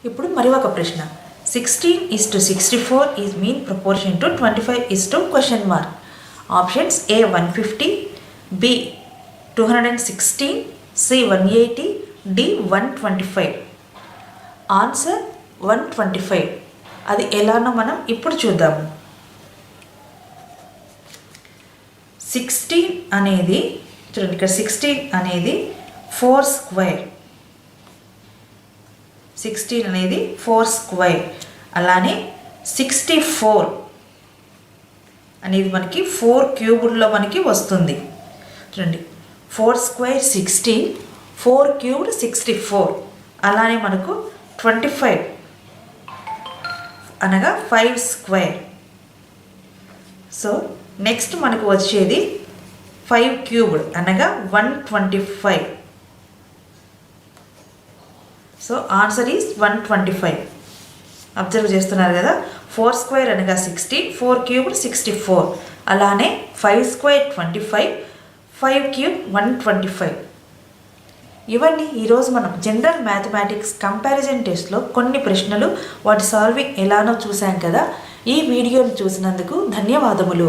ఇప్పుడు మరి ఒక ప్రశ్న. 16:64 is mean proportion to 25:? Options A 150, B 216, C 180, D 125. Answer 125. అది ఎలానో మనం ఇప్పుడు చూద్దాము. 16 అనేది చూడండి, ఇక్కడ 16 అనేది 4 స్క్వేర్. 16 అనేది 4 స్క్వేర్. అలానే 64 అనేది మనకి 4 క్యూబ్డ్లో మనకి వస్తుంది. చూడండి, 4 స్క్వేర్ 16, 4 క్యూబ్డ్ 64. అలానే మనకు 25 అనగా 5 స్క్వేర్. సో నెక్స్ట్ మనకు వచ్చేది 5 క్యూబ్డ్ అనగా 125. So answer is 125. అబ్జర్వ్ చేస్తున్నారు కదా, 4 స్క్వేర్ అనగా 16, 4 క్యూబ్డ్ 64. అలానే 5 స్క్వేర్ 25, 5 క్యూబ్ 125. ఇవన్నీ ఈరోజు మనం జనరల్ మ్యాథమెటిక్స్ కంపారిజన్ టెస్ట్లో కొన్ని ప్రశ్నలు, వాటి సాల్వింగ్ ఎలానో చూసాం కదా. ఈ వీడియోని చూసినందుకు ధన్యవాదములు.